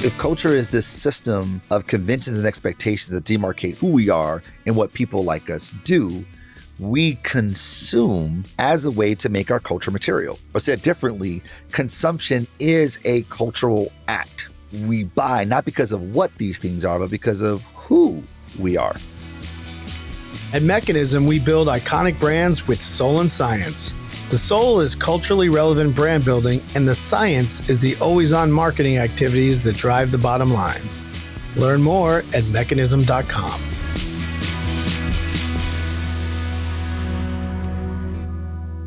If culture is this system of conventions and expectations that demarcate who we are and what people like us do, we consume as a way to make our culture material. Or said differently, consumption is a cultural act. We buy not because of what these things are, but because of who we are. At Mekanism, we build iconic brands with soul and science. The soul is culturally relevant brand building, and the science is the always-on marketing activities that drive the bottom line. Learn more at Mekanism.com.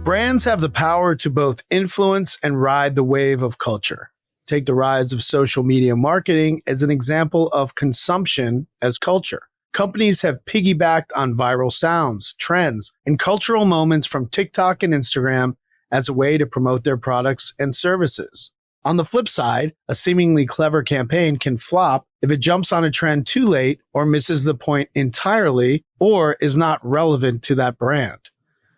Brands have the power to both influence and ride the wave of culture. Take the rise of social media marketing as an example of consumption as culture. Companies have piggybacked on viral sounds, trends, and cultural moments from TikTok and Instagram as a way to promote their products and services. On the flip side, a seemingly clever campaign can flop if it jumps on a trend too late or misses the point entirely or is not relevant to that brand.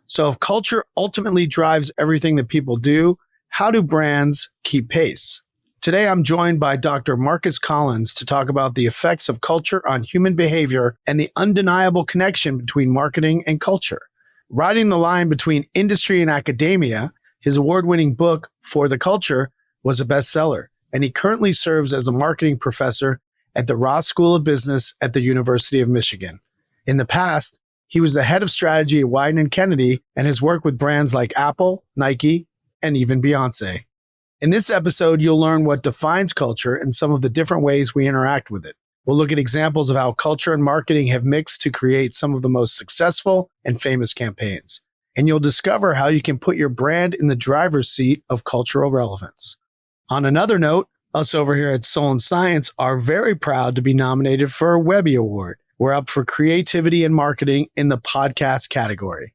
So if culture ultimately drives everything that people do, how do brands keep pace? Today, I'm joined by Dr. Marcus Collins to talk about the effects of culture on human behavior and the undeniable connection between marketing and culture. Riding the line between industry and academia, his award-winning book, For the Culture, was a bestseller, and he currently serves as a marketing professor at the Ross School of Business at the University of Michigan. In the past, he was the head of strategy at Wieden+Kennedy and has worked with brands like Apple, Nike, and even Beyoncé. In this episode, you'll learn what defines culture and some of the different ways we interact with it. We'll look at examples of how culture and marketing have mixed to create some of the most successful and famous campaigns. And you'll discover how you can put your brand in the driver's seat of cultural relevance. On another note, us over here at Soul and Science are very proud to be nominated for a Webby Award. We're up for creativity and marketing in the podcast category.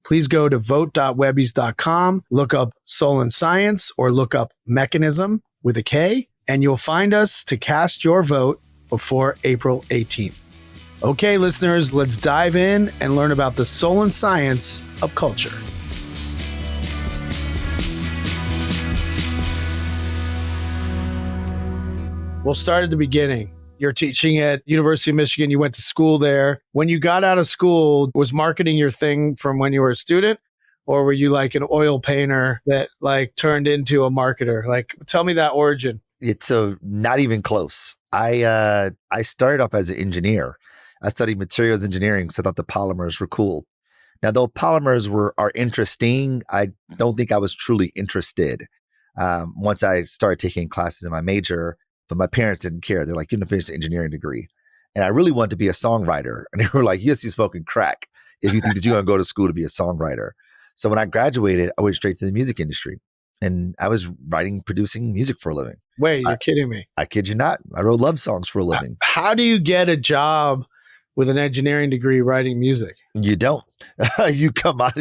Please go to vote.webbys.com, look up Soul and Science, or look up Mekanism with a K, and you'll find us to cast your vote before April 18th. Okay, listeners, let's dive in and learn about the soul and science of culture. We'll start at the beginning. You're teaching at University of Michigan. You went to school there. When you got out of school, was marketing your thing from when you were a student? Or were you like an oil painter that like turned into a marketer? Like, tell me that origin. It's not even close. I started off as an engineer. I studied materials engineering because I thought the polymers were cool. Now, though polymers are interesting, I don't think I was truly interested once I started taking classes in my major. But my parents didn't care. They're like, you're going to finish an engineering degree. And I really wanted to be a songwriter. And they were like, yes, you're smoking crack if you think that you're going to go to school to be a songwriter. So when I graduated, I went straight to the music industry. And I was producing music for a living. Wait, you're kidding me. I kid you not. I wrote love songs for a living. How do you get a job with an engineering degree writing music? You don't. You come out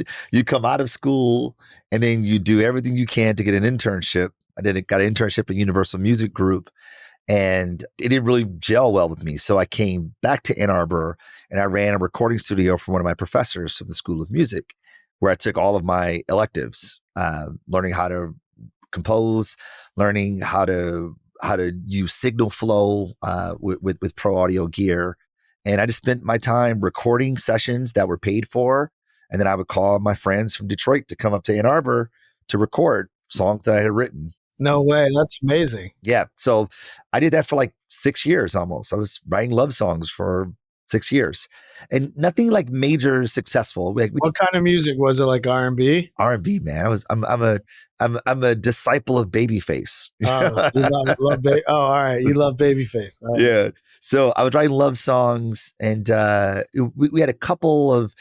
of school and then you do everything you can to get an internship. I got an internship at Universal Music Group, and it didn't really gel well with me. So I came back to Ann Arbor and I ran a recording studio for one of my professors from the School of Music, where I took all of my electives, learning how to compose, learning how to use signal flow with pro audio gear. And I just spent my time recording sessions that were paid for. And then I would call my friends from Detroit to come up to Ann Arbor to record songs that I had written. No way. That's amazing. Yeah. So I did that for like 6 years almost. I was writing love songs for 6 years and nothing like major successful. Like, what kind of music was it? Like R&B? R&B, man. I'm a disciple of Babyface. Oh, all right. You love Babyface. Right. Yeah. So I was writing love songs, and we had a couple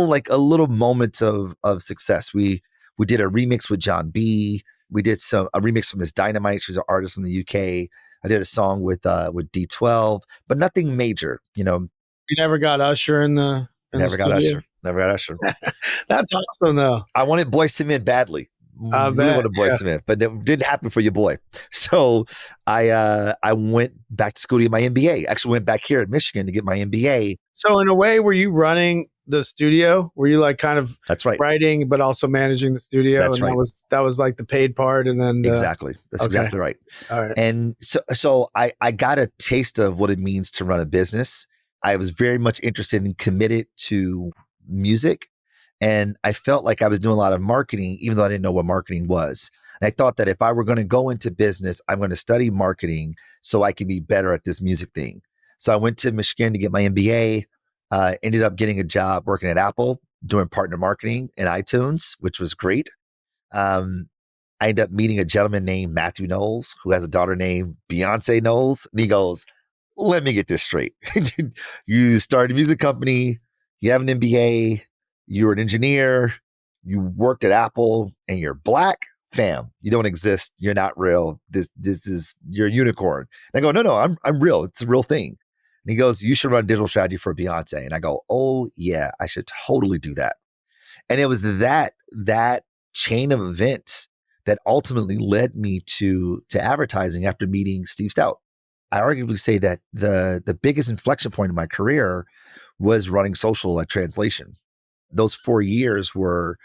like a little moments of success. We did a remix with John B. We did a remix from Miss Dynamite. She was an artist from the UK. I did a song with D12, but nothing major, you know. You never got Usher in the Never got Usher. That's awesome, though. I wanted Boyz II Men badly. I really wanted Boyz II Men, but it didn't happen for your boy. So I went back to school to get my MBA. Actually went back here at Michigan to get my MBA. So in a way, were you running the studio? Were you like kind of That's right. writing, but also managing the studio? That's And right. that was like the paid part. And then Exactly. That's okay. exactly right. All right. And so I got a taste of what it means to run a business. I was very much interested and committed to music. And I felt like I was doing a lot of marketing, even though I didn't know what marketing was. And I thought that if I were going to go into business, I'm going to study marketing so I can be better at this music thing. So I went to Michigan to get my MBA, ended up getting a job working at Apple, doing partner marketing in iTunes, which was great. Um, I ended up meeting a gentleman named Matthew Knowles, who has a daughter named Beyoncé Knowles. And he goes, let me get this straight. You started a music company, you have an MBA, you're an engineer, you worked at Apple, and you're black. Fam, you don't exist. You're not real. This is you're a unicorn. And I go, no, I'm real. It's a real thing. And he goes, you should run digital strategy for Beyonce. And I go, oh yeah, I should totally do that. And it was that chain of events that ultimately led me to advertising after meeting Steve Stout. I arguably say that the biggest inflection point in my career was running social at Translation. Those 4 years were,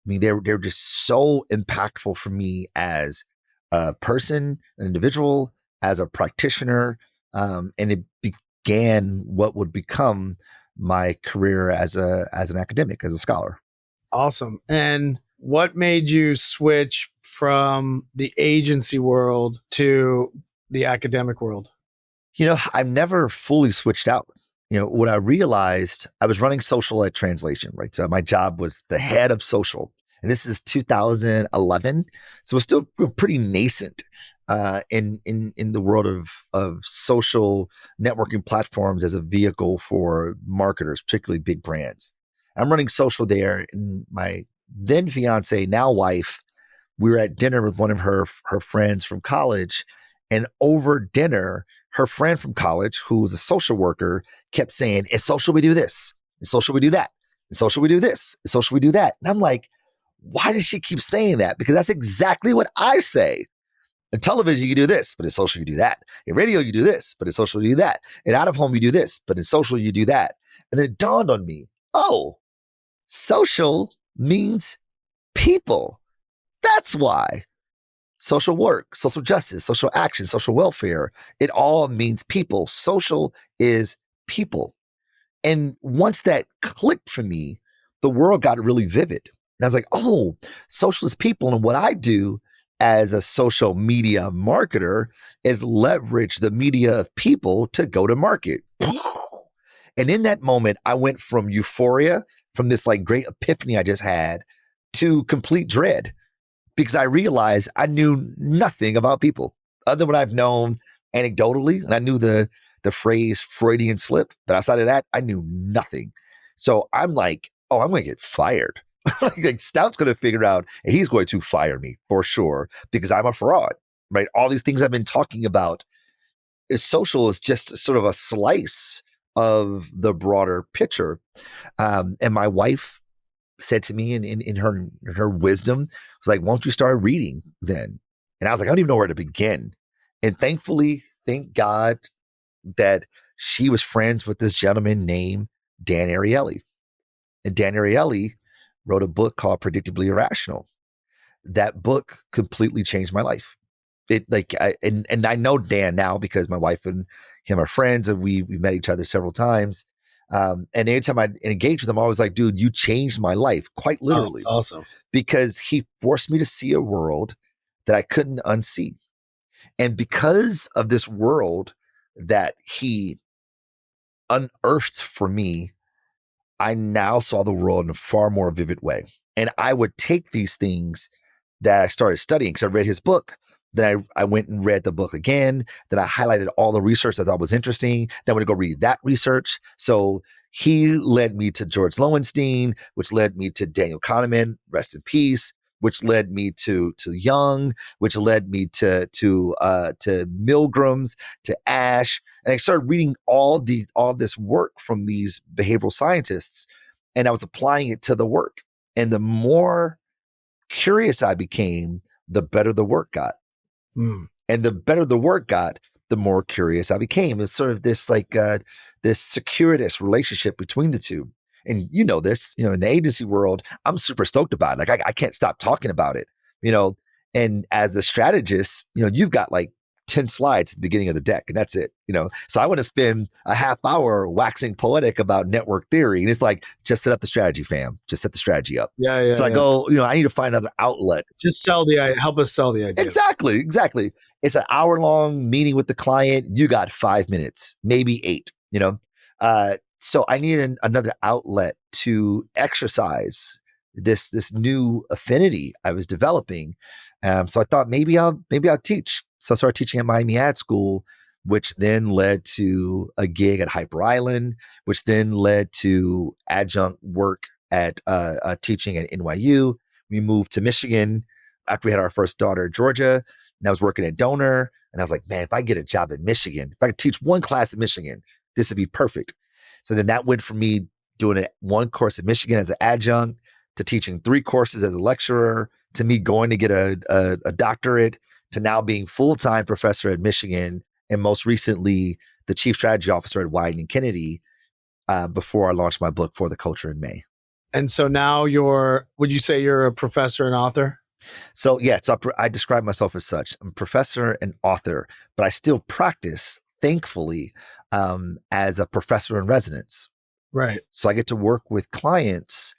I mean, they were just so impactful for me as a person, an individual, as a practitioner, and it began what would become my career as an academic, as a scholar. Awesome. And what made you switch from the agency world to the academic world? I've never fully switched out. What I realized, I was running social at Translation, right? So my job was the head of social. And this is 2011. So it's still pretty nascent in the world of social networking platforms as a vehicle for marketers, particularly big brands. I'm running social there, and my then fiance, now wife, we were at dinner with one of her friends from college, and over dinner, her friend from college, who was a social worker, kept saying, "In social we do this, in social we do that, in social we do this, in social we do that." And I'm like, why does she keep saying that? Because that's exactly what I say. In television, you do this, but in social, you do that. In radio, you do this, but in social, you do that. In out of home, you do this, but in social, you do that. And then it dawned on me, oh, social means people. That's why. Social work, social justice, social action, social welfare, it all means people. Social is people. And once that clicked for me, the world got really vivid. And I was like, oh, social is people. And what I do as a social media marketer is leverage the media of people to go to market. And in that moment, I went from euphoria, from this like great epiphany I just had, to complete dread, because I realized I knew nothing about people other than what I've known anecdotally. And I knew the phrase Freudian slip, but outside of that, I knew nothing. So I'm like, oh, I'm going to get fired. like Stout's going to figure out, and he's going to fire me for sure, because I'm a fraud, right? All these things I've been talking about is social is just sort of a slice of the broader picture. And my wife said to me in her wisdom, was like, won't you start reading then? And I was like, I don't even know where to begin. And thankfully, thank God that she was friends with this gentleman named Dan Ariely. And Dan Ariely wrote a book called Predictably Irrational. That book completely changed my life. It and I know Dan now because my wife and him are friends, and we've met each other several times. And anytime I engage with him, I was like, dude, you changed my life, quite literally. Oh, that's awesome. Because he forced me to see a world that I couldn't unsee. And because of this world that he unearthed for me, I now saw the world in a far more vivid way. And I would take these things that I started studying, because I read his book. Then I went and read the book again. Then I highlighted all the research I thought was interesting. Then I would go read that research. So he led me to George Lowenstein, which led me to Daniel Kahneman, rest in peace, which led me to Jung, which led me to Milgrams, to Ash. And I started reading all this work from these behavioral scientists, and I was applying it to the work. And the more curious I became, the better the work got. And the better the work got, the more curious I became. It's sort of this this circuitous relationship between the two. And you know this, in the agency world, I'm super stoked about it. Like I can't stop talking about it, you know. And as the strategist, you've got like 10 slides at the beginning of the deck, and that's it. So I want to spend a half hour waxing poetic about network theory. And it's like, just set up the strategy, fam. Just set the strategy up. Yeah, yeah, So I yeah. go, I need to find another outlet. Just help us sell the idea. Exactly. It's an hour-long meeting with the client. You got 5 minutes, maybe 8. So I needed another outlet to exercise this new affinity I was developing. So I thought maybe I'll teach. So I started teaching at Miami Ad School, which then led to a gig at Hyper Island, which then led to adjunct work at teaching at NYU. We moved to Michigan after we had our first daughter, Georgia, and I was working at Donor. And I was like, man, if I get a job in Michigan, if I could teach one class in Michigan, this would be perfect. So then that went from me doing one course in Michigan as an adjunct to teaching 3 courses as a lecturer to me going to get a doctorate to now being full-time professor at Michigan and most recently the chief strategy officer at Wieden+Kennedy before I launched my book For the Culture in May. And so now would you say you're a professor and author? So yeah, I describe myself as such. I'm a professor and author, but I still practice, thankfully, as a professor in residence. Right. So I get to work with clients.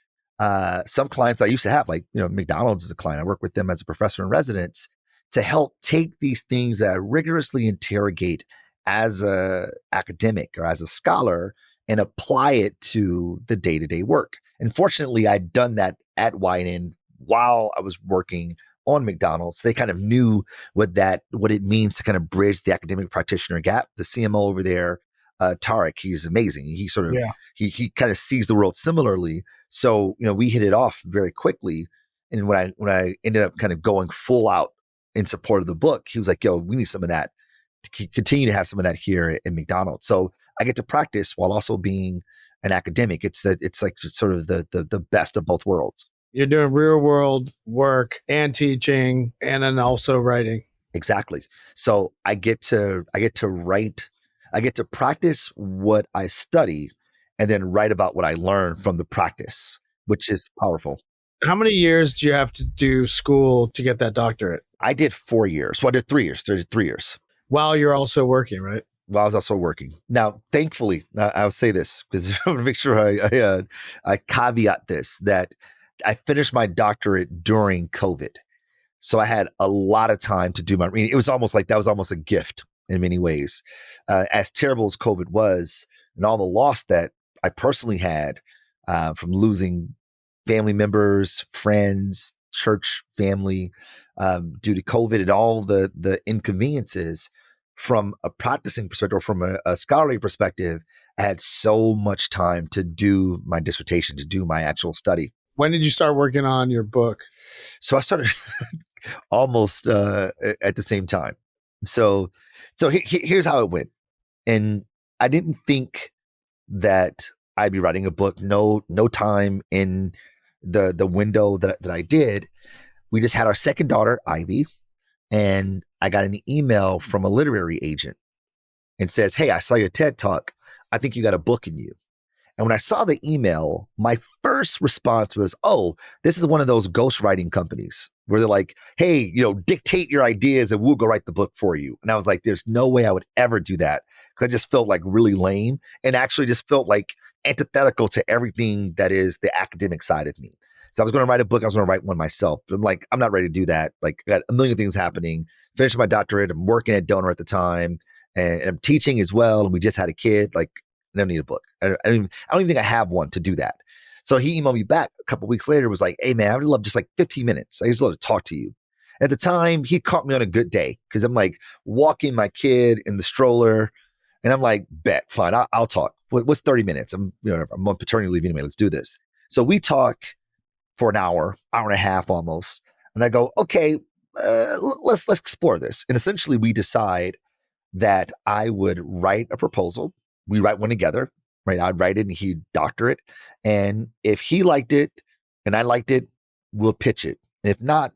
Some clients I used to have, like, McDonald's is a client. I work with them as a professor in residence to help take these things that I rigorously interrogate as a academic or as a scholar and apply it to the day-to-day work. And fortunately, I'd done that at Wieden while I was working on McDonald's. They kind of knew what it means to kind of bridge the academic practitioner gap. The CMO over there, Tarek, he's amazing. He sort of he kind of sees the world similarly. So we hit it off very quickly. And when I ended up kind of going full out in support of the book, he was like, "Yo, we need some of that to continue to have some of that here at McDonald's." So I get to practice while also being an academic. It's like sort of the best of both worlds. You're doing real world work and teaching and then also writing. Exactly. So I get to write, I get to practice what I study and then write about what I learn from the practice, which is powerful. How many years do you have to do school to get that doctorate? I did 4 years. Well, I did 3 years. 3 years. While you're also working, right? While I was also working. Now, thankfully, I'll say this because I want to make sure I caveat this, that I finished my doctorate during COVID. So I had a lot of time to do it was almost like that was almost a gift in many ways. As terrible as COVID was and all the loss that I personally had from losing family members, friends, church family due to COVID and all the inconveniences, from a practicing perspective or from a scholarly perspective, I had so much time to do my dissertation, to do my actual study. When did you start working on your book? So I started almost at the same time. So here's how it went. And I didn't think that I'd be writing a book. No time in the window that I did. We just had our second daughter, Ivy, and I got an email from a literary agent and says, "Hey, I saw your TED Talk. I think you got a book in you." And when I saw the email, my first response was, "Oh, this is one of those ghostwriting companies where they're like, hey, dictate your ideas and we'll go write the book for you." And I was like, there's no way I would ever do that, because I just felt like really lame and actually just felt like antithetical to everything that is the academic side of me. So I was going to write a book. I was going to write one myself. But I'm like, I'm not ready to do that. Like, I got a million things happening. Finished my doctorate. I'm working at Donor at the time, and I'm teaching as well. And we just had a kid. Like, I don't need a book. I don't even think I have one to do that. So he emailed me back a couple of weeks later, was like, "Hey man, I would love just like 15 minutes. I just love to talk to you." At the time, he caught me on a good day because I'm like walking my kid in the stroller, and I'm like, "Bet, fine, I'll talk. What's 30 minutes? I'm on paternity leave anyway. Let's do this." So we talk for an hour and a half almost, and I go, "Okay, let's explore this." And essentially, we decide that I would write a proposal. We write one together, right? I'd write it and he'd doctor it. And if he liked it and I liked it, we'll pitch it. And if not,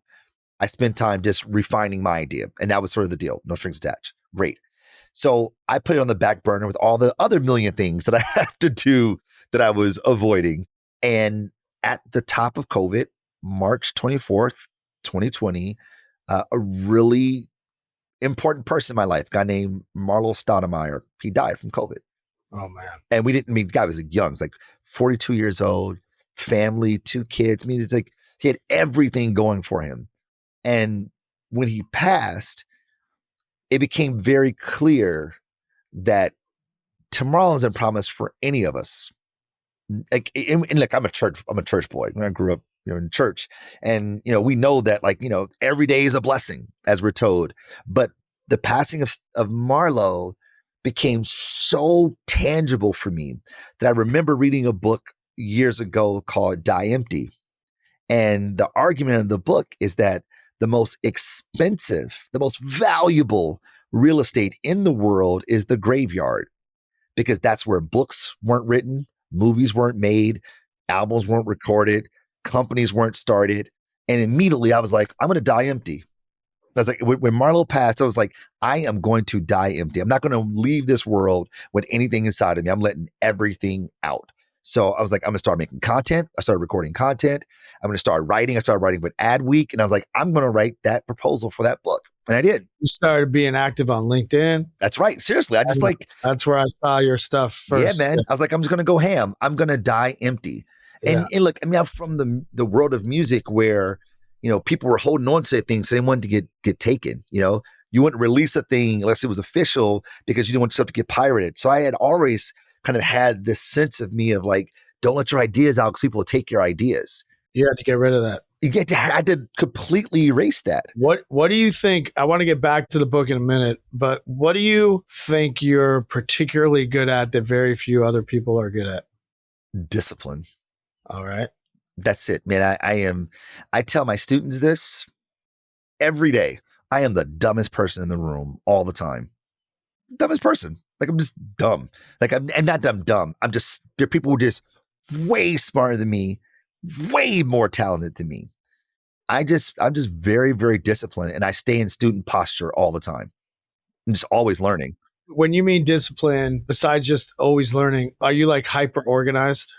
I spend time just refining my idea. And that was sort of the deal. No strings attached. Great. So I put it on the back burner with all the other million things that I have to do that I was avoiding. And at the top of COVID, March 24th, 2020, a really important person in my life, a guy named Marlo Stoudemire, he died from COVID. Oh, man. And we didn't, I mean, the guy was young, he was like 42 years old, family, 2 kids. I mean, it's like he had everything going for him. And when he passed, it became very clear that tomorrow isn't promised for any of us. Like, and like I'm a church boy. I grew up, in church, and we know that, like, every day is a blessing, as we're told. But the passing of Marlo became so tangible for me that I remember reading a book years ago called Die Empty. And the argument of the book is that the most expensive, the most valuable real estate in the world is the graveyard, because that's where books weren't written, movies weren't made, albums weren't recorded, companies weren't started. And immediately I was like, I'm going to die empty. I was like, when Marlo passed, I was like, I am going to die empty. I'm not going to leave this world with anything inside of me. I'm letting everything out. So I was like, I'm going to start making content. I started recording content. I'm going to start writing. I started writing with Adweek. And I was like, I'm going to write that proposal for that book. And I did. You started being active on LinkedIn. That's right. Seriously. I just that's where I saw your stuff first. Yeah, man. I was like, I'm just going to go ham. I'm going to die empty. And look, I mean, I'm from the world of music where, people were holding on to things so they wanted to get taken. You wouldn't release a thing unless it was official because you didn't want yourself to get pirated. So I had always kind of had this sense of me of like, don't let your ideas out because people will take your ideas. You had to get rid of that. I had to completely erase that. What do you think? I want to get back to the book in a minute, but what do you think you're particularly good at that very few other people are good at? Discipline. All right. That's it, man. I tell my students this every day. I am the dumbest person in the room all the time. Dumbest person. Like, I'm just dumb. Like, I'm not dumb. I'm just, there are people who are just way smarter than me, way more talented than me. I'm just very, very disciplined, and I stay in student posture all the time. I'm just always learning. When you mean discipline, besides just always learning, are you like hyper organized?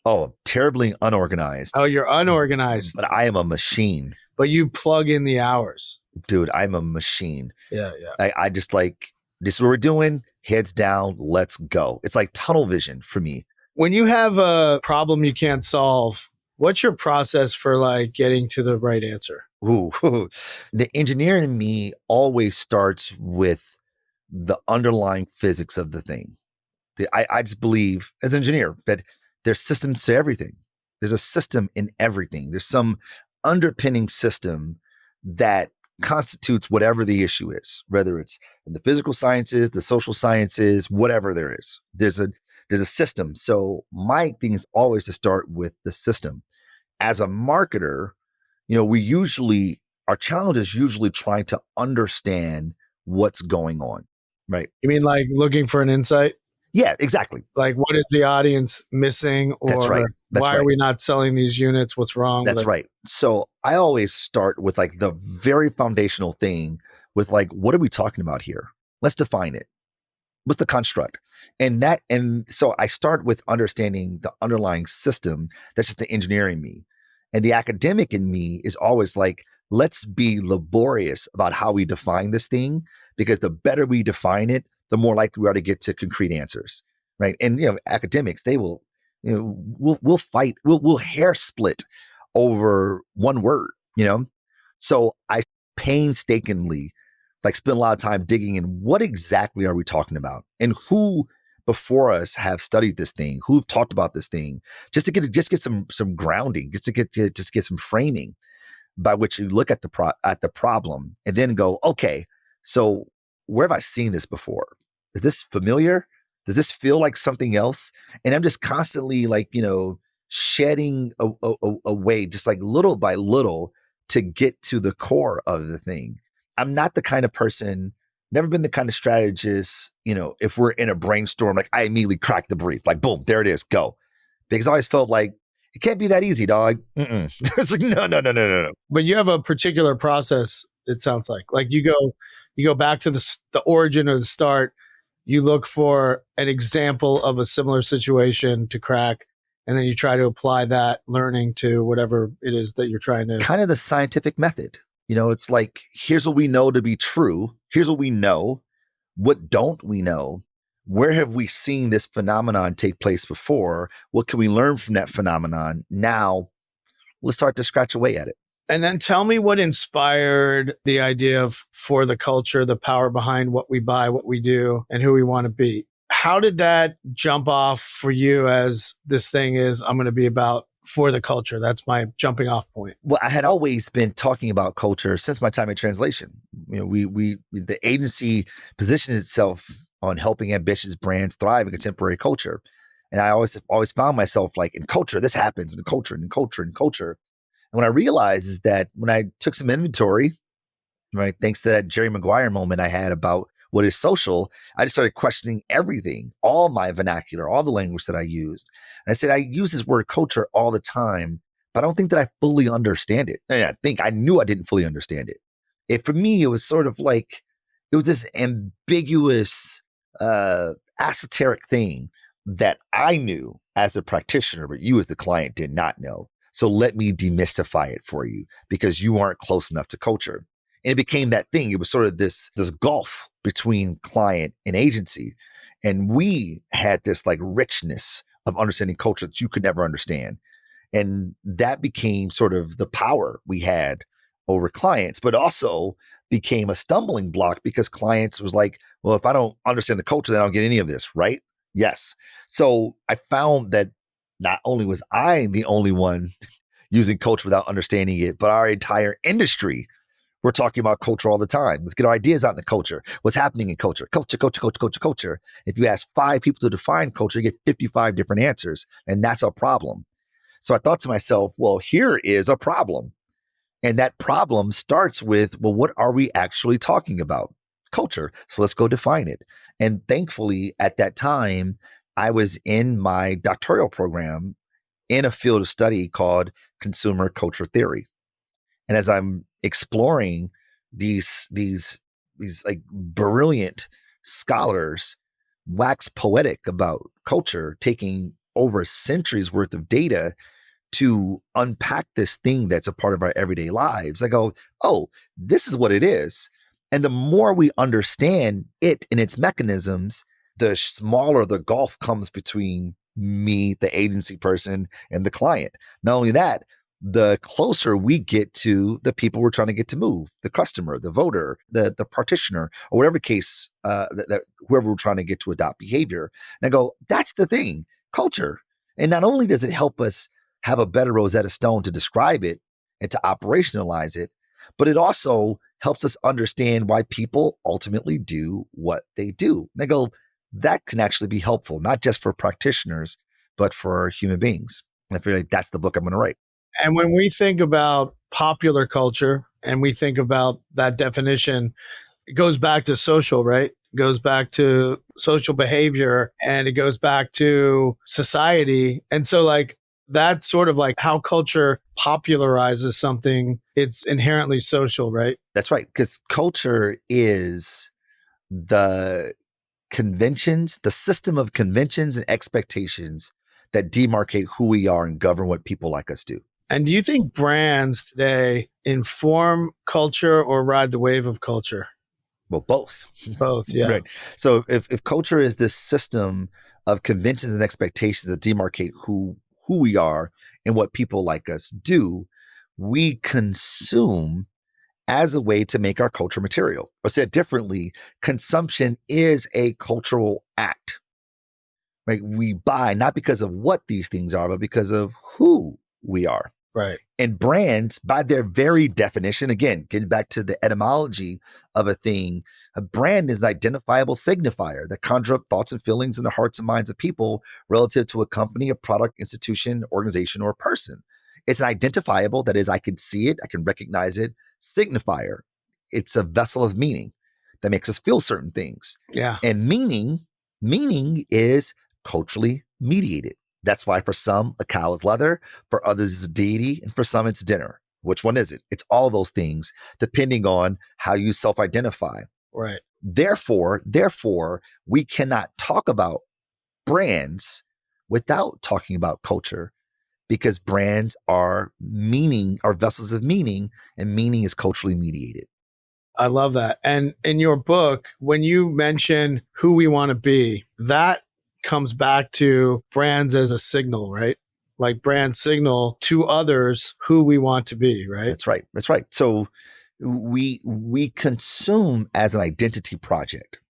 Oh, terribly unorganized. Oh, you're unorganized. But I am a machine. But you plug in the hours. Dude, I'm a machine. Yeah. I just like, this is what we're doing. Heads down. Let's go. It's like tunnel vision for me. When you have a problem you can't solve, what's your process for like getting to the right answer? Ooh, the engineer in me always starts with the underlying physics of the thing. I just believe as an engineer that there's systems to everything. There's a system in everything. There's some underpinning system that constitutes whatever the issue is, whether it's in the physical sciences, the social sciences, whatever there is. There's a system. So my thing is always to start with the system. As a marketer, our challenge is usually trying to understand what's going on, right? You mean like looking for an insight? Yeah, exactly. Like, what is the audience missing? Or That's right. why are we not selling these units? What's wrong? That's right. So I always start with like the very foundational thing with like, what are we talking about here? Let's define it. What's the construct? And so I start with understanding the underlying system. That's just the engineer in me. And the academic in me is always like, let's be laborious about how we define this thing, because the better we define it, the more likely we are to get to concrete answers, right? And academics, they will, we'll fight, we'll hair split over one word, So I painstakingly spend a lot of time digging in what exactly are we talking about, and who before us have studied this thing, who've talked about this thing, just to get some grounding, just to get some framing by which you look at the problem and then go, okay, so where have I seen this before? Is this familiar? Does this feel like something else? And I'm just constantly shedding away, just like little by little, to get to the core of the thing. I'm not the kind of person, never been the kind of strategist, if we're in a brainstorm, like I immediately crack the brief, like boom, there it is, go. Because I always felt like it can't be that easy, dog. It's like, no. But you have a particular process, it sounds like. Like you go back to the origin or the start. You look for an example of a similar situation to crack. And then you try to apply that learning to whatever it is that you're trying to. Kind of the scientific method. It's like, here's what we know to be true. Here's what we know. What don't we know? Where have we seen this phenomenon take place before? What can we learn from that phenomenon? Now, let's start to scratch away at it. And then tell me what inspired the idea of for the culture, the power behind what we buy, what we do, and who we want to be. How did that jump off for you as this thing is, I'm going to be about for the culture? That's my jumping off point. Well, I had always been talking about culture since my time in translation. The agency positioned itself on helping ambitious brands thrive in contemporary culture. And I always found myself like, in culture, this happens, in culture, and culture, and culture. And what I realized is that when I took some inventory, right, thanks to that Jerry Maguire moment I had about what is social, I just started questioning everything, all my vernacular, all the language that I used. And I said, I use this word culture all the time, but I don't think that I fully understand it. And I knew I didn't fully understand it. For me, it was sort of like, it was this ambiguous, esoteric thing that I knew as a practitioner, but you as the client did not know. So let me demystify it for you because you aren't close enough to culture. And it became that thing. It was sort of this gulf between client and agency. And we had this like richness of understanding culture that you could never understand. And that became sort of the power we had over clients, but also became a stumbling block because clients was like, well, if I don't understand the culture, then I don't get any of this, right? Yes. So I found that not only was I the only one using culture without understanding it, but our entire industry, we're talking about culture all the time. Let's get our ideas out in the culture. What's happening in culture? Culture, culture, culture, culture, culture. If you ask 5 people to define culture, you get 55 different answers. And that's a problem. So I thought to myself, well, here is a problem. And that problem starts with, well, what are we actually talking about? Culture. So let's go define it. And thankfully, at that time, I was in my doctoral program in a field of study called consumer culture theory. And as I'm exploring these like brilliant scholars wax poetic about culture, taking over centuries worth of data to unpack this thing that's a part of our everyday lives, I go, oh, this is what it is. And the more we understand it and its mechanisms, the smaller the gulf comes between me, the agency person, and the client. Not only that, the closer we get to the people we're trying to get to move, the customer, the voter, the partitioner, or whatever case, that whoever we're trying to get to adopt behavior. And I go, that's the thing, culture. And not only does it help us have a better Rosetta Stone to describe it and to operationalize it, but it also helps us understand why people ultimately do what they do. And I go, that can actually be helpful, not just for practitioners, but for human beings. And I feel like that's the book I'm going to write. And when we think about popular culture and we think about that definition, it goes back to social, right? It goes back to social behavior and it goes back to society. And so like that's sort of like how culture popularizes something. It's inherently social, right? That's right. Because culture is the conventions, the system of conventions and expectations that demarcate who we are and govern what people like us do. And do you think brands today inform culture or ride the wave of culture? Well, both. Both, yeah. Right. So if culture is this system of conventions and expectations that demarcate who we are and what people like us do, we consume as a way to make our culture material. Or said differently, consumption is a cultural act. Right? We buy not because of what these things are, but because of who we are. Right. And brands, by their very definition, again, getting back to the etymology of a thing, a brand is an identifiable signifier that conjures up thoughts and feelings in the hearts and minds of people relative to a company, a product, institution, organization, or person. It's an identifiable, that is, I can see it, I can recognize it, signifier. It's a vessel of meaning that makes us feel certain things. Yeah. And meaning is culturally mediated. That's why for some, a cow is leather, for others it's a deity, and for some it's dinner. Which one is it? It's all those things, depending on how you self-identify. Right. Therefore, we cannot talk about brands without talking about culture, because brands are meaning, are vessels of meaning, and meaning is culturally mediated. I love that. And in your book, when you mention who we want to be, that comes back to brands as a signal, right? Like brand signal to others who we want to be, right? That's right. That's right. So we consume as an identity project,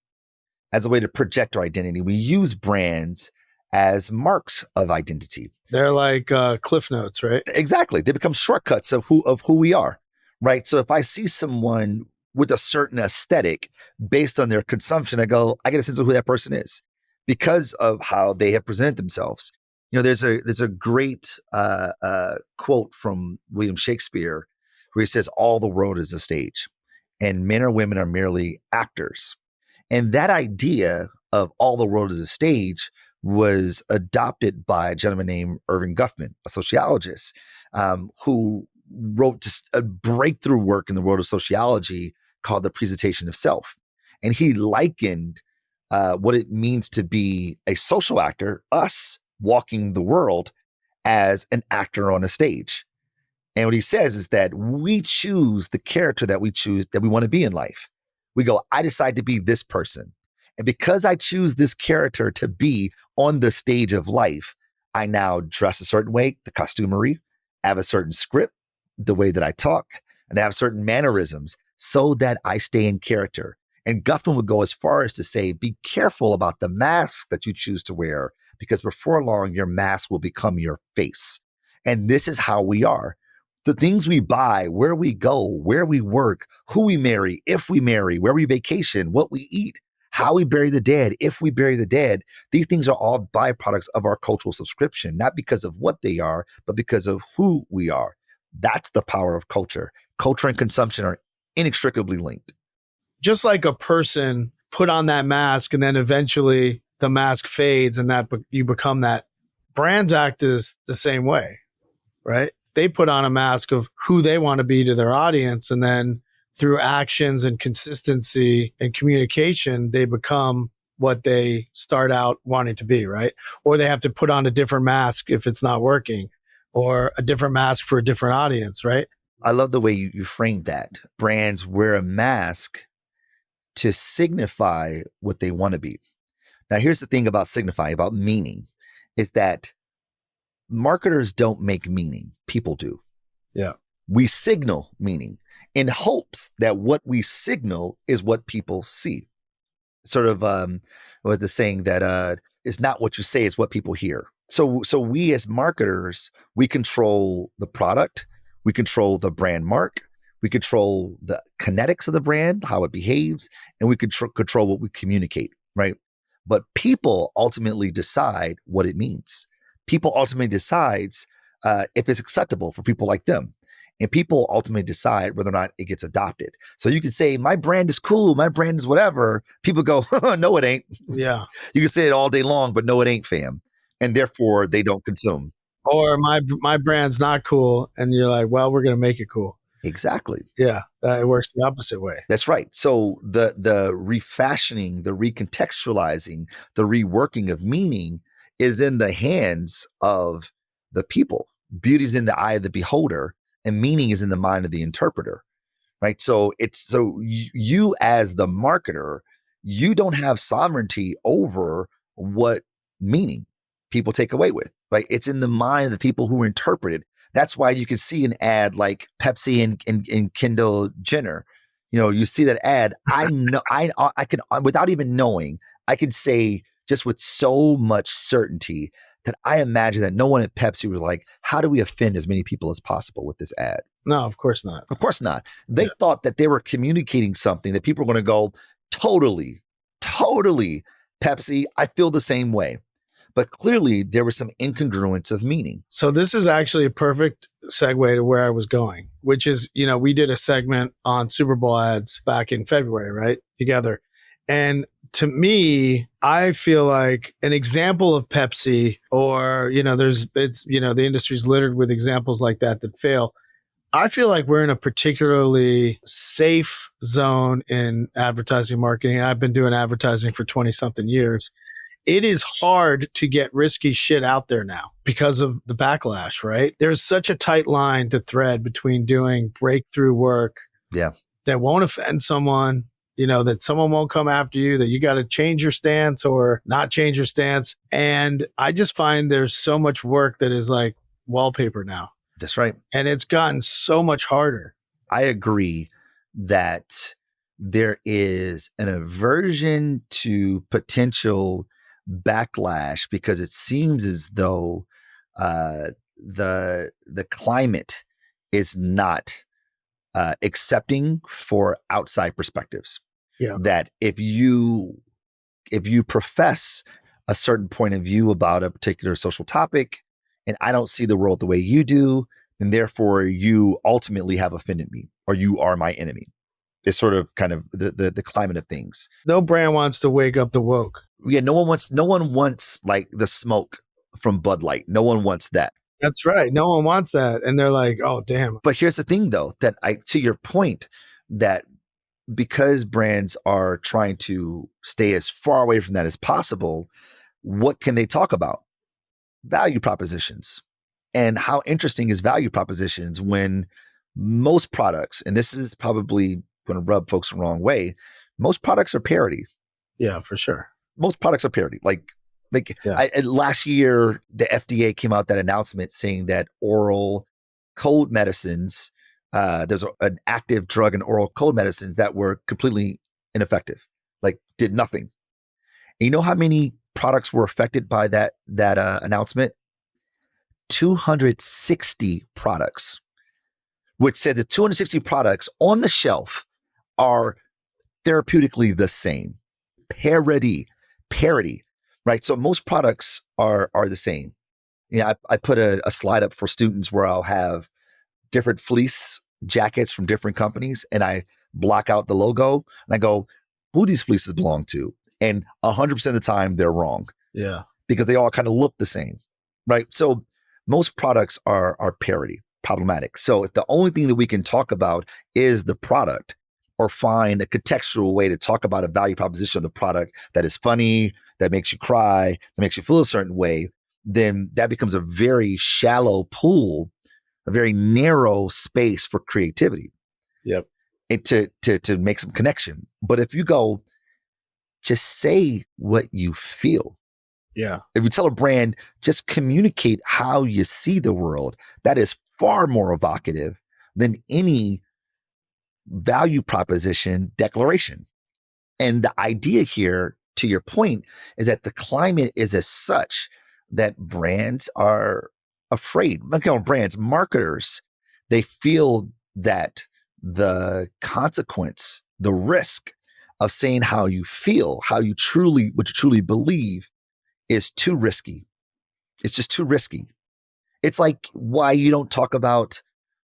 as a way to project our identity. We use brands as marks of identity. They're like cliff notes, right? Exactly. They become shortcuts of who we are, right? So if I see someone with a certain aesthetic based on their consumption, I go, I get a sense of who that person is because of how they have presented themselves. You know, there's a great quote from William Shakespeare where he says, "All the world is a stage, and men or women are merely actors." And that idea of all the world is a stage was adopted by a gentleman named Irving Guffman, a sociologist, who wrote just a breakthrough work in the world of sociology called The Presentation of Self. And he likened what it means to be a social actor, us walking the world, as an actor on a stage. And what he says is that we choose the character that we choose, that we want to be in life. We go, I decide to be this person. And because I choose this character to be on the stage of life, I now dress a certain way, the costumery, have a certain script, the way that I talk, and have certain mannerisms so that I stay in character. And Guffman would go as far as to say, be careful about the mask that you choose to wear, because before long, your mask will become your face. And this is how we are. The things we buy, where we go, where we work, who we marry, if we marry, where we vacation, what we eat, how we bury the dead, if we bury the dead, these things are all byproducts of our cultural subscription, not because of what they are, but because of who we are. That's the power of culture. Culture and consumption are inextricably linked. Just like a person put on that mask and then eventually the mask fades and that you become that. Brands act is the same way, right? They put on a mask of who they want to be to their audience, and then through actions and consistency and communication, they become what they start out wanting to be, right? Or they have to put on a different mask if it's not working, or a different mask for a different audience, right? I love the way you framed that. Brands wear a mask to signify what they want to be. Now, here's the thing about signifying, about meaning, is that marketers don't make meaning. People do. Yeah. We signal meaning in hopes that what we signal is what people see. Sort of was the saying that it's not what you say, it's what people hear. So we as marketers, we control the product, we control the brand mark, we control the kinetics of the brand, how it behaves, and we control what we communicate, right? But people ultimately decide what it means. People ultimately decides if it's acceptable for people like them. And people ultimately decide whether or not it gets adopted. So you can say, my brand is cool, my brand is whatever. People go, no, it ain't. Yeah. You can say it all day long, but no, it ain't, fam. And therefore, they don't consume. Or my brand's not cool. And you're like, well, we're going to make it cool. Exactly. Yeah. It works the opposite way. That's right. So the refashioning, the recontextualizing, the reworking of meaning is in the hands of the people. Beauty is in the eye of the beholder, and meaning is in the mind of the interpreter, right? So you as the marketer, you don't have sovereignty over what meaning people take away with, right? It's in the mind of the people who interpret it. That's why you can see an ad like Pepsi and Kendall Jenner. You know, you see that ad. I know, I can, without even knowing, I can say just with so much certainty that I imagine that no one at Pepsi was like, how do we offend as many people as possible with this ad? No, of course not. Of course not. They thought that they were communicating something that people were going to go, totally, Pepsi, I feel the same way. But clearly there was some incongruence of meaning. So this is actually a perfect segue to where I was going, which is, you know, we did a segment on Super Bowl ads back in February, right? Together. And to me, I feel like an example of Pepsi, or, you know, the industry's littered with examples like that fail. I feel like we're in a particularly safe zone in advertising marketing. I've been doing advertising for 20 something years. it is hard to get risky shit out there now because of the backlash, right? There's such a tight line to thread between doing breakthrough work Yeah. that won't offend someone, that someone won't come after you, that you got to change your stance or not change your stance. And I just find there's so much work that is like wallpaper now. That's right. And it's gotten so much harder. I agree that there is an aversion to potential backlash because it seems as though the climate is not accepting for outside perspectives. Yeah. That if you profess a certain point of view about a particular social topic, and I don't see the world the way you do, and therefore you ultimately have offended me, or you are my enemy. It's sort of kind of the climate of things. No brand wants to wake up the woke. Yeah, no one wants like the smoke from Bud Light. No one wants that. That's right. No one wants that. And they're like, oh, damn. But here's the thing, though, that to your point, that because brands are trying to stay as far away from that as possible, what can they talk about? Value propositions. And how interesting is value propositions when most products, and this is probably going to rub folks the wrong way, most products are parody. Yeah, for sure. Most products are parody. Last year, the FDA came out that announcement saying that oral cold medicines, there's an active drug in oral cold medicines that were completely ineffective, like did nothing. And you know how many products were affected by that announcement? 260 products, which said that 260 products on the shelf are therapeutically the same. Parody, right? So most products are the same. I put a slide up for students where I'll have different fleece jackets from different companies, and I block out the logo, and I go, who these fleeces belong to? And 100% of the time, they're wrong. Yeah. Because they all kind of look the same, right? So most products are parody, problematic. So if the only thing that we can talk about is the product, or find a contextual way to talk about a value proposition of the product that is funny, that makes you cry, that makes you feel a certain way, then that becomes a very shallow pool, a very narrow space for creativity. Yep. And to make some connection. But if you go, just say what you feel. Yeah. If you tell a brand, just communicate how you see the world, that is far more evocative than any value proposition declaration. And the idea here, to your point, is that the climate is as such that brands are afraid. Brands, marketers, they feel that the consequence, the risk of saying how you feel, what you truly believe, is too risky. It's just too risky. It's like why you don't talk about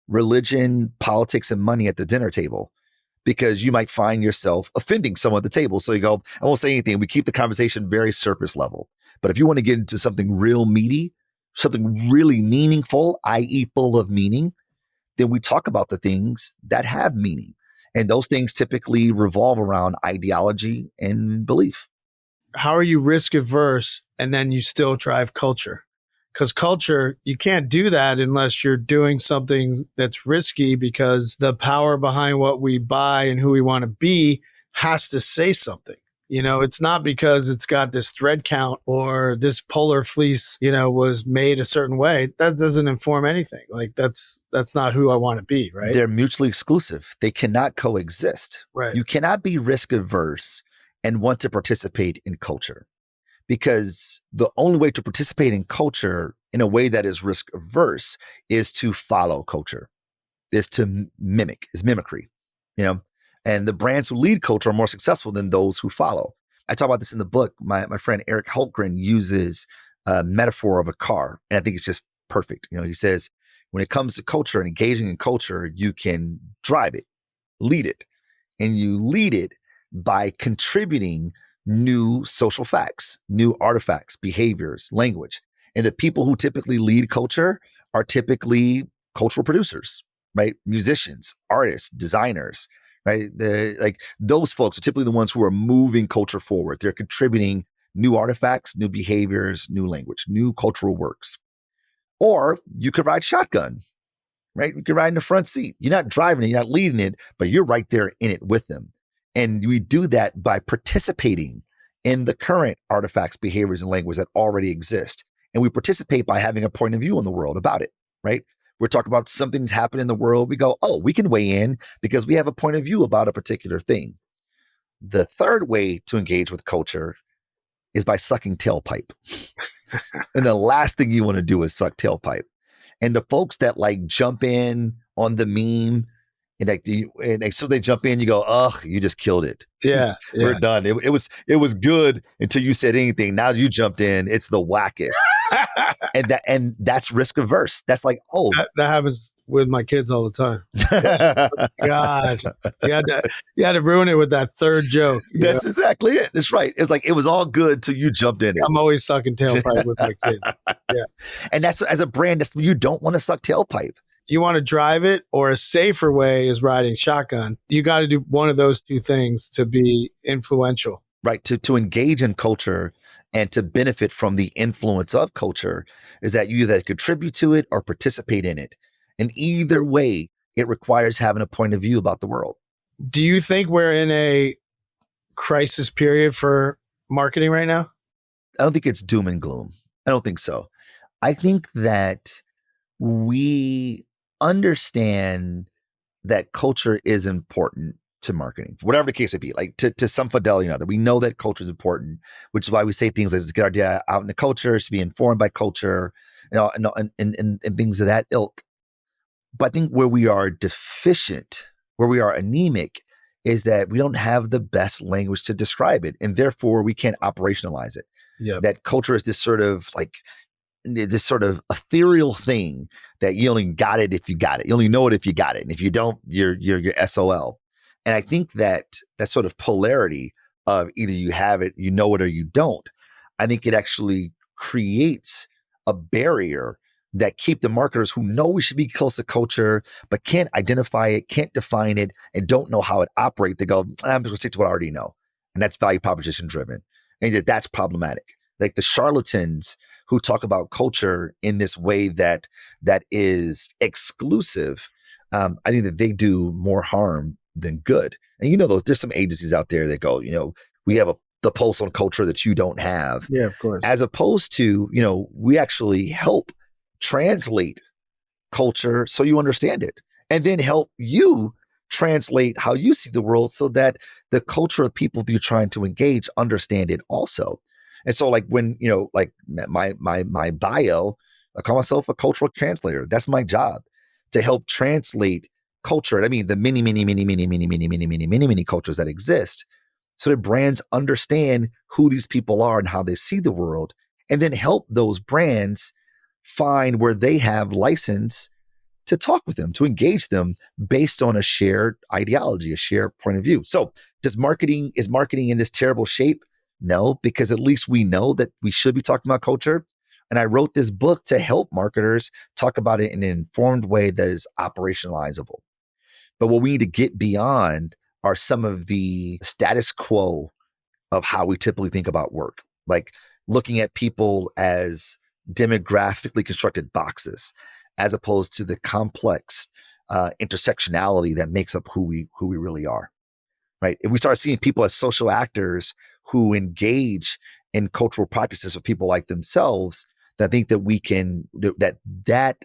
religion, politics, and money at the dinner table, because you might find yourself offending someone at the table. So you go, I won't say anything. We keep the conversation very surface level. But if you want to get into something real meaty, something really meaningful, i.e. full of meaning, then we talk about the things that have meaning. And those things typically revolve around ideology and belief. How are you risk averse and then you still drive culture? Because culture, you can't do that unless you're doing something that's risky, because the power behind what we buy and who we want to be has to say something. It's not because it's got this thread count or this polar fleece, was made a certain way. That doesn't inform anything. Like that's not who I want to be, right? They're mutually exclusive. They cannot coexist. Right. You cannot be risk averse and want to participate in culture, because the only way to participate in culture in a way that is risk averse is to follow culture, is to mimic, is mimicry, and the brands who lead culture are more successful than those who follow. I talk about this in the book. My friend Eric Holtgren uses a metaphor of a car, and I think it's just perfect. He says, when it comes to culture and engaging in culture, you can drive it, lead it, and you lead it by contributing new social facts, new artifacts, behaviors, language. And the people who typically lead culture are typically cultural producers, right? Musicians, artists, designers, right? Those folks are typically the ones who are moving culture forward. They're contributing new artifacts, new behaviors, new language, new cultural works. Or you could ride shotgun, right? You could ride in the front seat. You're not driving it, you're not leading it, but you're right there in it with them. And we do that by participating in the current artifacts, behaviors, and language that already exist. And we participate by having a point of view on the world about it, right? We're talking about something's happened in the world. We go, oh, we can weigh in because we have a point of view about a particular thing. The third way to engage with culture is by sucking tailpipe. And the last thing you want to do is suck tailpipe. And the folks that like jump in on the meme and so they jump in, you go, ugh, you just killed it. Yeah. We're done. It was good until you said anything. Now you jumped in, it's the wackest. and that's risk averse. That's like, oh, that happens with my kids all the time. God, you had to ruin it with that third joke. That's exactly it. That's right. It's like, it was all good till you jumped in it. I'm always sucking tailpipe with my kids. Yeah. And that's, as a brand, that's, you don't want to suck tailpipe. You want to drive it, or a safer way is riding shotgun. You got to do one of those two things to be influential. Right. To engage in culture and to benefit from the influence of culture is that you either contribute to it or participate in it. And either way, it requires having a point of view about the world. Do you think we're in a crisis period for marketing right now? I don't think it's doom and gloom. I don't think so. I think that we understand that culture is important to marketing, whatever the case may be, like to some fidelity or another. We know that culture is important, which is why we say things like, let's get our idea out in the culture, to be informed by culture, and things of that ilk. But I think where we are deficient, where we are anemic, is that we don't have the best language to describe it, and therefore we can't operationalize it. Yeah. That culture is this sort of ethereal thing that you only got it if you got it. You only know it if you got it, and if you don't, you're SOL. And I think that sort of polarity of either you have it, you know it, or you don't, I think it actually creates a barrier that keep the marketers who know we should be close to culture, but can't identify it, can't define it, and don't know how it operates. They go, I'm just going to stick to what I already know. And that's value proposition driven. And that's problematic. Like the charlatans who talk about culture in this way that is exclusive, I think that they do more harm than good. And there's some agencies out there that go, we have the pulse on culture that you don't have. Yeah, of course. As opposed to, we actually help translate culture so you understand it, and then help you translate how you see the world so that the culture of people that you're trying to engage understand it also. And so like when, like my bio, I call myself a cultural translator. That's my job, to help translate culture. I mean, the many cultures that exist, so that brands understand who these people are and how they see the world, and then help those brands find where they have license to talk with them, to engage them based on a shared ideology, a shared point of view. So is marketing in this terrible shape? No, because at least we know that we should be talking about culture. And I wrote this book to help marketers talk about it in an informed way that is operationalizable. But what we need to get beyond are some of the status quo of how we typically think about work, like looking at people as demographically constructed boxes, as opposed to the complex intersectionality that makes up who we really are. Right? If we start seeing people as social actors who engage in cultural practices of people like themselves, then I think that we can that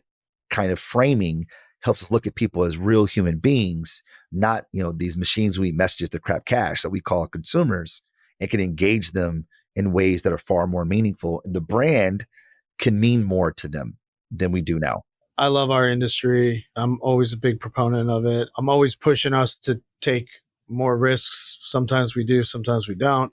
kind of framing helps us look at people as real human beings, not these machines who eat messages to crap cash that we call consumers, and can engage them in ways that are far more meaningful. And the brand can mean more to them than we do now. I love our industry. I'm always a big proponent of it. I'm always pushing us to take more risks. Sometimes we do, sometimes we don't.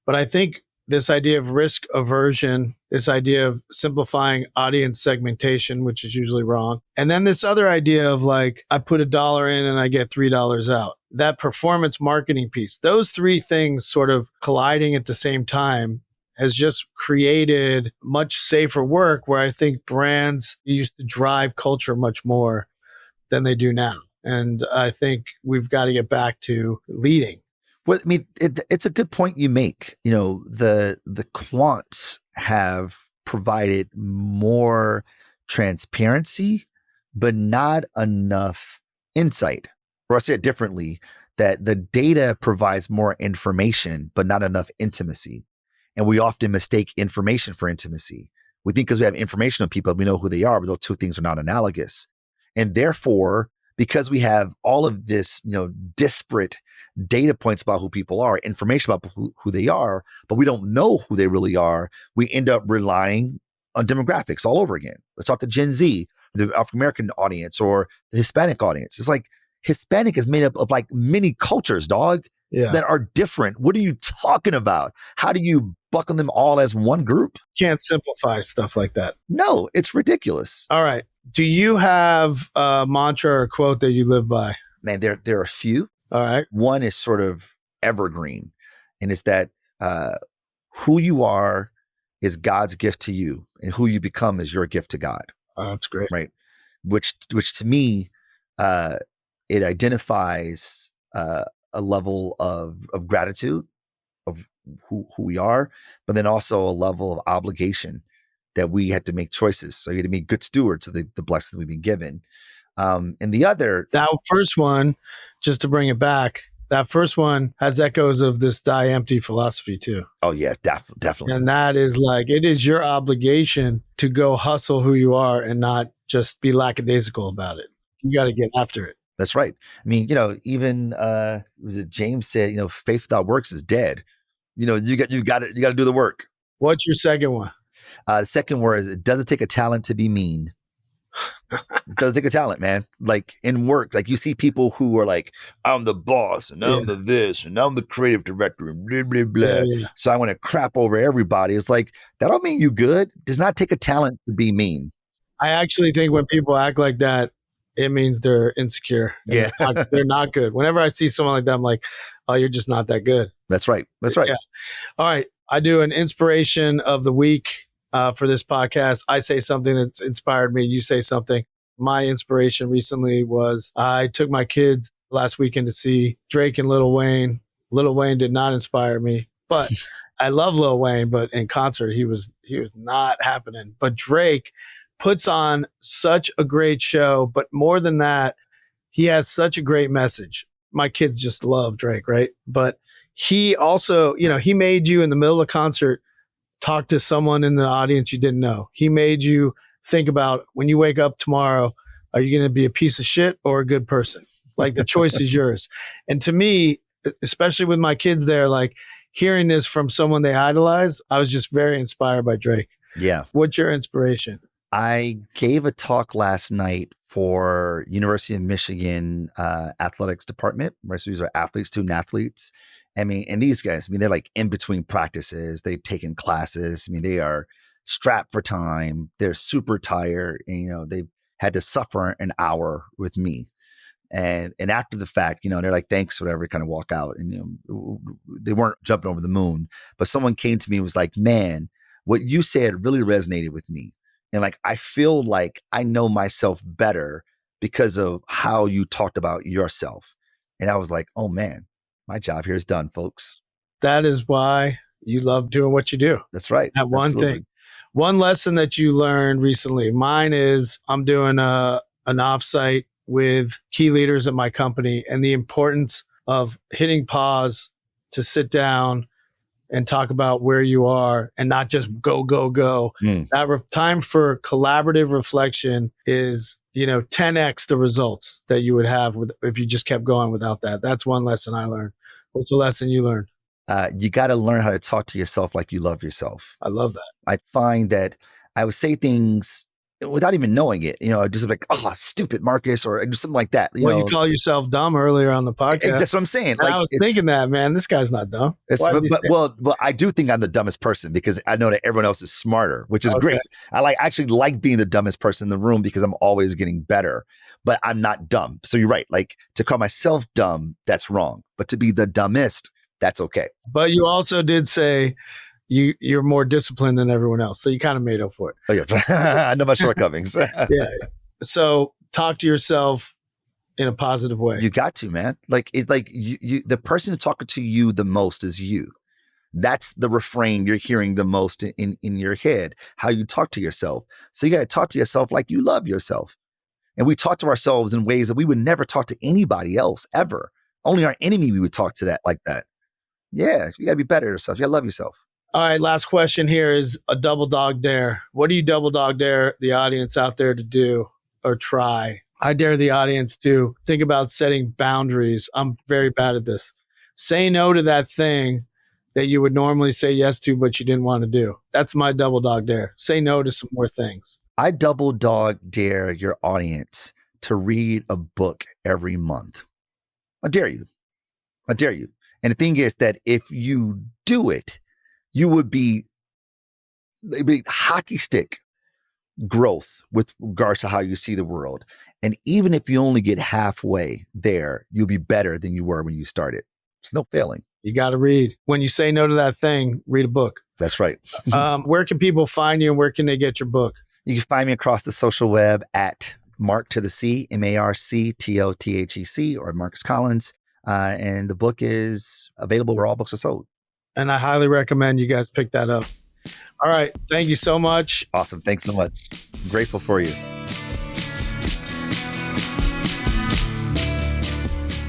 But I think this idea of risk aversion, this idea of simplifying audience segmentation, which is usually wrong. And then this other idea of like, I put $1 in and I get $3 out. That performance marketing piece, those three things sort of colliding at the same time has just created much safer work, where I think brands used to drive culture much more than they do now. And I think we've got to get back to leading. Well, I mean, it's a good point you make. The quants have provided more transparency, but not enough insight. Or I'll say it differently, that the data provides more information, but not enough intimacy. And we often mistake information for intimacy. We think because we have information on people, we know who they are, but those two things are not analogous. And therefore, because we have all of this, disparate data points about who people are, information about who they are, but we don't know who they really are, we end up relying on demographics all over again. Let's talk to Gen Z, the African American audience, or the Hispanic audience. It's like Hispanic is made up of like many cultures, dog, that are different. What are you talking about? How do you buckle them all as one group? Can't simplify stuff like that. No, it's ridiculous. All right. Do you have a mantra or quote that you live by? Man, there are a few. All right. One is sort of evergreen, and it's that who you are is God's gift to you, and who you become is your gift to God. That's great. Right. Which to me, it identifies a level of gratitude of who we are, but then also a level of obligation that we had to make choices. So you had to be good stewards of the blessing we've been given. And the other, that first one, just to bring it back, that first one has echoes of this die empty philosophy too. Oh yeah, definitely. And that is like, it is your obligation to go hustle who you are and not just be lackadaisical about it. You got to get after it. That's right. I mean, even James said, faith without works is dead. You got to do the work. What's your second one? The second word is, it doesn't take a talent to be mean. It doesn't take a talent, man. Like in work, like you see people who are like, I'm the boss and I'm the this and I'm the creative director and blah, blah, blah. Yeah. So I want to crap over everybody. It's like, that don't mean you good. It does not take a talent to be mean. I actually think when people act like that, it means they're insecure. Yeah. They're not good. Whenever I see someone like that, I'm like, oh, you're just not that good. That's right. That's right. Yeah. All right. I do an inspiration of the week for this podcast. I say something that's inspired me. You say something. My inspiration recently was I took my kids last weekend to see Drake and Lil Wayne. Lil Wayne did not inspire me, but I love Lil Wayne, but in concert, he was not happening. But Drake puts on such a great show, but more than that, he has such a great message. My kids just love Drake, right? But he also, he made you in the middle of the concert talk to someone in the audience you didn't know. He made you think about, when you wake up tomorrow, are you going to be a piece of shit or a good person? Like, the choice is yours. And to me, especially with my kids there, like hearing this from someone they idolize, I was just very inspired by Drake. Yeah. What's your inspiration? I gave a talk last night for University of Michigan athletics department. Right, so these are athletes, student athletes. I mean, and these guys, they're like in between practices. They've taken classes. I mean, they are strapped for time. They're super tired. And, they've had to suffer an hour with me. And after the fact, they're like, thanks, whatever, kind of walk out. And, they weren't jumping over the moon. But someone came to me and was like, man, what you said really resonated with me. And like, I feel like I know myself better because of how you talked about yourself. And I was like, oh man, my job here is done, folks. That is why you love doing what you do. That's right. That one thing. One lesson that you learned recently, mine is I'm doing an offsite with key leaders at my company, and the importance of hitting pause to sit down and talk about where you are and not just go. That time for collaborative reflection is, 10x the results that you would have if you just kept going without that. That's one lesson I learned. What's the lesson you learned? You got to learn how to talk to yourself like you love yourself. I love that. I find that I would say things without even knowing it, just like, oh, stupid Marcus, or just something like that. You call yourself dumb earlier on the podcast. That's what I'm saying. Like, I was thinking that, man, this guy's not dumb. Well, I do think I'm the dumbest person because I know that everyone else is smarter, which is great. I actually like being the dumbest person in the room because I'm always getting better, but I'm not dumb. So you're right. Like, to call myself dumb, that's wrong. But to be the dumbest, that's okay. But you also did say you're more disciplined than everyone else. So you kind of made up for it. Oh, yeah. I know my shortcomings. Yeah. So talk to yourself in a positive way. You got to, man. Like you the person talking to you the most is you. That's the refrain you're hearing the most in your head, how you talk to yourself. So you got to talk to yourself like you love yourself. And we talk to ourselves in ways that we would never talk to anybody else ever. Only our enemy we would talk to that like that. Yeah, you got to be better at yourself. You got to love yourself. All right, last question here is a double dog dare. What do you double dog dare the audience out there to do or try? I dare the audience to think about setting boundaries. I'm very bad at this. Say no to that thing that you would normally say yes to, but you didn't want to do. That's my double dog dare. Say no to some more things. I double dog dare your audience to read a book every month. I dare you. I dare you. And the thing is that if you do it, you would be hockey stick growth with regards to how you see the world. And even if you only get halfway there, you'll be better than you were when you started. It's no failing. You got to read. When you say no to that thing, read a book. That's right. Where can people find you and where can they get your book? You can find me across the social web at Mark to the C, MarkTothec, or Marcus Collins. And the book is available where all books are sold. And I highly recommend you guys pick that up. All right. Thank you so much. Awesome. Thanks so much. I'm grateful for you.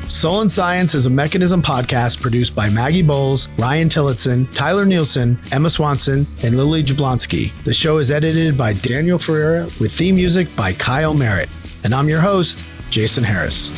Soul and Science is a Mekanism podcast produced by Maggie Bowles, Ryan Tillotson, Tyler Nielsen, Emma Swanson, and Lily Jablonski. The show is edited by Daniel Ferreira with theme music by Kyle Merritt. And I'm your host, Jason Harris.